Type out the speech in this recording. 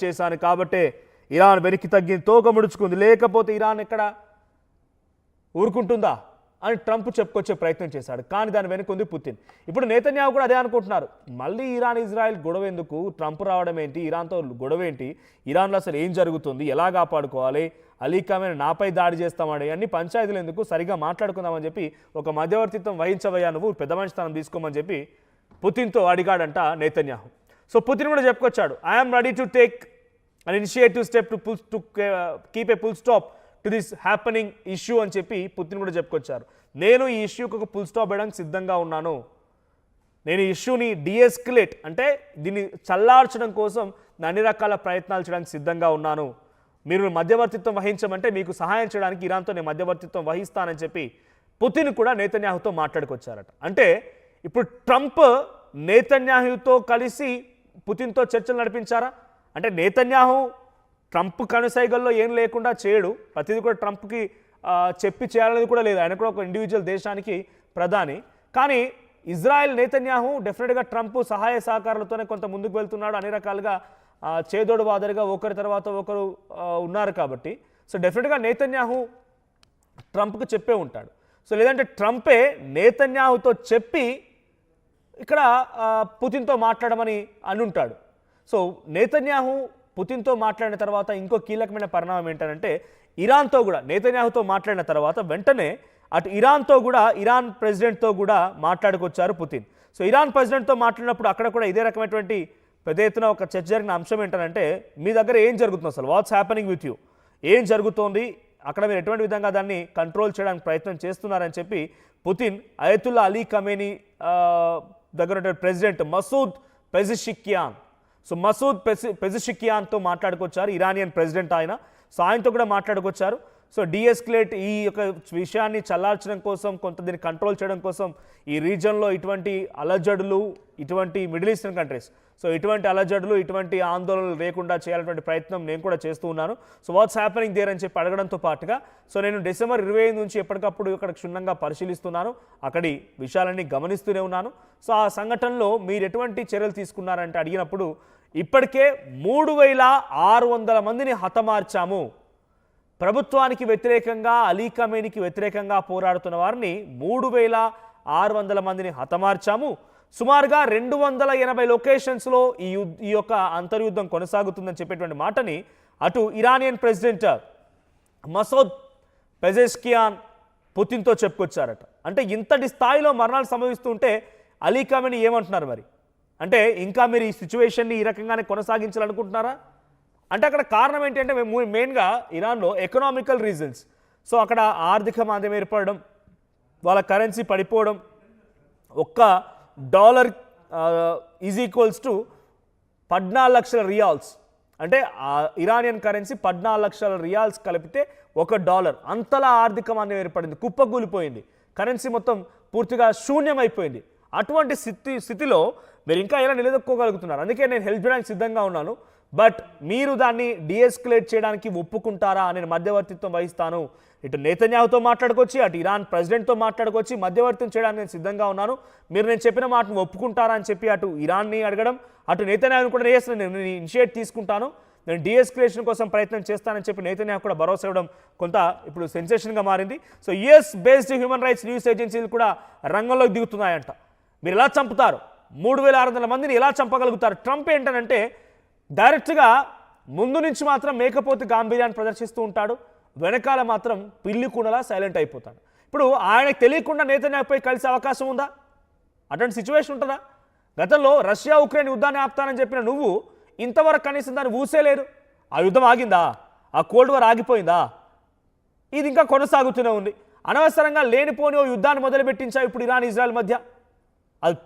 చేశాను కాబట్టే ఇరాన్ వెనక్కి తగ్గి తోక ముడుచుకుంది, లేకపోతే ఇరాన్ ఎక్కడ ఊరుకుంటుందా అని ట్రంప్ చెప్పుకొచ్చే ప్రయత్నం చేశాడు. కానీ దాని వెనుక ఉంది పుతిన్. ఇప్పుడు నేతన్యాహు కూడా అదే అనుకుంటున్నారు. మళ్ళీ ఇరాన్ ఇజ్రాయెల్ గొడవ ఎందుకు, ట్రంప్ రావడం ఏంటి, ఇరాన్తో గొడవ ఏంటి, ఇరాన్లో అసలు ఏం జరుగుతుంది, ఎలా కాపాడుకోవాలి, అలీ ఖమేనీ నాపై దాడి చేస్తామని అన్ని పంచాయతీలు ఎందుకు, సరిగా మాట్లాడుకుందామని చెప్పి ఒక మధ్యవర్తిత్వం వహించవయ్యా, నువ్వు పెద్ద మనిషి స్థానం తీసుకోమని చెప్పి పుతిన్తో అడిగాడంట నేతన్యాహు. సో పుతిన్ కూడా చెప్పుకొచ్చాడు, I'm ready to take an initiative step to keep a full stop to this happening issue అని చెప్పి పుతిన్ కూడా చెప్పుకొచ్చారు. నేను ఈ ఇష్యూకి ఒక ఫుల్ స్టాప్ వేయడానికి సిద్ధంగా ఉన్నాను, నేను ఈ ఇష్యూని డిఎస్కలేట్ అంటే దీన్ని చల్లార్చడం కోసం అన్ని రకాల ప్రయత్నాలు చేయడానికి సిద్ధంగా ఉన్నాను, మీరు మధ్యవర్తిత్వం వహించమంటే మీకు సహాయం చేయడానికి ఇరాన్తో నేను మధ్యవర్తిత్వం వహిస్తానని చెప్పి పుతిన్ కూడా నేతన్యాహుతో మాట్లాడుకొచ్చారట. అంటే ఇప్పుడు ట్రంప్ నేతన్యాహుతో కలిసి పుతిన్తో చర్చలు నడిపించారా అంటే నేతన్యాహు ట్రంప్ కనుసైగల్లో ఏం లేకుండా చేయడు, ప్రతిదీ కూడా ట్రంప్కి చెప్పి చేయాలనేది కూడా లేదు, ఆయన కూడా ఒక ఇండివిజువల్ దేశానికి ప్రధాని. కానీ ఇజ్రాయెల్ నేతన్యాహు డెఫినెట్గా ట్రంప్ సహాయ సహకారాలతోనే కొంత ముందుకు వెళ్తున్నాడు, అన్ని రకాలుగా చేదోడు వాదరిగా ఒకరి తర్వాత ఒకరు ఉన్నారు కాబట్టి సో డెఫినెట్గా నేతన్యాహు ట్రంప్కి చెప్పే ఉంటాడు. సో లేదంటే ట్రంపే నేతన్యాహుతో చెప్పి ఇక్కడ పుతిన్తో మాట్లాడమని అనుంటాడు. సో నేతన్యాహు పుతిన్తో మాట్లాడిన తర్వాత ఇంకో కీలకమైన పరిణామం ఏంటంటే ఇరాన్తో కూడా నేతన్యాహుతో మాట్లాడిన తర్వాత వెంటనే అటు ఇరాన్తో కూడా ఇరాన్ ప్రెసిడెంట్తో కూడా మాట్లాడుకొచ్చారు పుతిన్. సో ఇరాన్ ప్రెసిడెంట్తో మాట్లాడినప్పుడు అక్కడ కూడా ఇదే రకమైనటువంటి పెద్ద ఎత్తున ఒక చర్చ జరిగిన అంశం ఏంటంటే మీ దగ్గర ఏం జరుగుతుంది, అసలు వాట్స్ హ్యాపెనింగ్ విత్ యూ, ఏం జరుగుతోంది అక్కడ, మీరు ఎటువంటి విధంగా దాన్ని కంట్రోల్ చేయడానికి ప్రయత్నం చేస్తున్నారని చెప్పి పుతిన్ అయతుల్లా అలీ ఖమేనీ దగ్గర president Masoud Pezeshkian, so Masoud పెజిషికియాన్తో మాట్లాడుకొచ్చారు, ఇరానియన్ ప్రెసిడెంట్ ఆయన. సో ఆయనతో కూడా మాట్లాడుకొచ్చారు. సో డిఎస్కలేట్ ఈ యొక్క విషయాన్ని చల్లార్చడం కోసం, కొంత దీన్ని కంట్రోల్ చేయడం కోసం ఈ రీజన్లో ఇటువంటి అలజడులు, ఇటువంటి మిడిల్ ఈస్టర్న్ కంట్రీస్ సో ఇటువంటి అలజడులు, ఇటువంటి ఆందోళనలు లేకుండా చేయాలన్నటువంటి ప్రయత్నం నేను కూడా చేస్తూ ఉన్నాను. సో వాట్స్ హ్యాపెనింగ్ దేర్ అని చెప్పి అడగడంతో పాటుగా సో నేను డిసెంబర్ 25 నుంచి ఎప్పటికప్పుడు ఇక్కడ క్షుణ్ణంగా పరిశీలిస్తున్నాను, అక్కడి విషయాలన్నీ గమనిస్తూనే ఉన్నాను. సో ఆ సంఘటనలో మీరు ఎటువంటి చర్యలు తీసుకున్నారంటే అడిగినప్పుడు ఇప్పటికే 3600 మందిని హతమార్చాము, ప్రభుత్వానికి వ్యతిరేకంగా అలీ ఖమేనీకి వ్యతిరేకంగా పోరాడుతున్న వారిని 3600 మందిని హతమార్చాము, సుమారుగా 280 లొకేషన్స్లో ఈ యొక్క అంతర్యుద్ధం కొనసాగుతుందని చెప్పేటువంటి మాటని అటు ఇరానియన్ ప్రెసిడెంట్ మసూద్ పెజెష్కియాన్ పుతిన్తో చెప్పుకొచ్చారట. అంటే ఇంతటి స్థాయిలో మరణాలు సంభవిస్తుంటే అలీ ఖమేనీ ఏమంటున్నారు మరి, అంటే ఇంకా మీరు ఈ సిచ్యువేషన్ని ఈ రకంగానే కొనసాగించాలనుకుంటున్నారా అంటే అక్కడ కారణం ఏంటంటే మెయిన్గా ఇరాన్లో ఎకనామికల్ రీజన్స్. సో అక్కడ ఆర్థిక మాంద్యం ఏర్పడడం, వాళ్ళ కరెన్సీ పడిపోవడం, $1 ఈజ్ ఈక్వల్స్ టు 14 లక్షల రియాల్స్, అంటే ఇరానియన్ కరెన్సీ 14 లక్షల రియాల్స్ కలిపితే $1, అంతలా ఆర్థిక మాంద్యం ఏర్పడింది, కుప్పగూలిపోయింది, కరెన్సీ మొత్తం పూర్తిగా శూన్యమైపోయింది. అటువంటి స్థితిలో మీరు ఇంకా ఎలా నిలదొక్కోగలుగుతున్నారు, అందుకే నేను హెల్ప్ చేయడానికి సిద్ధంగా ఉన్నాను, బట్ మీరు దాన్ని డిఎస్కలేట్ చేయడానికి ఒప్పుకుంటారా, నేను మధ్యవర్తిత్వం వహిస్తాను, ఇటు నేతన్యాహుతో మాట్లాడుకొచ్చి అటు ఇరాన్ ప్రెసిడెంట్తో మాట్లాడుకొచ్చి మధ్యవర్తిత్వం చేయడానికి నేను సిద్ధంగా ఉన్నాను, మీరు నేను చెప్పిన మాటను ఒప్పుకుంటారా అని చెప్పి అటు ఇరాన్ని అడగడం, అటు నేతన్యాహుని కూడా నేను ఇనిషియేట్ తీసుకుంటాను, నేను డిఎస్కలేషన్ కోసం ప్రయత్నం చేస్తానని చెప్పి నేతన్యాహు కూడా భరోసా ఇవ్వడం కొంత ఇప్పుడు సెన్సేషన్గా మారింది. So US based human rights news ఏజెన్సీలు కూడా రంగంలోకి దిగుతున్నాయంట. మీరు ఎలా చంపుతారు, 3600 మందిని ఎలా చంపగలుగుతారు, ట్రంప్ ఏంటనంటే డైరెక్ట్గా ముందు నుంచి మాత్రం మేకపోతే గాంభీర్యాన్ని ప్రదర్శిస్తూ ఉంటాడు, వెనకాల మాత్రం పిల్లి కూనలా సైలెంట్ అయిపోతాడు. ఇప్పుడు ఆయనకు తెలియకుండా నేతన్యాహుపై కలిసే అవకాశం ఉందా, అటువంటి సిచ్యువేషన్ ఉంటుందా? గతంలో రష్యా ఉక్రెయిన్ యుద్ధాన్ని ఆపుతానని చెప్పిన నువ్వు ఇంతవరకు కనీసం దాన్ని ఊసేలేరు, ఆ యుద్ధం ఆగిందా, ఆ కోల్డ్ వార్ ఆగిపోయిందా, ఇది ఇంకా కొనసాగుతూనే ఉంది. అనవసరంగా లేనిపోని యుద్ధాన్ని మొదలుపెట్టించా ఇప్పుడు ఇరాన్ ఇజ్రాయెల్ మధ్య, అది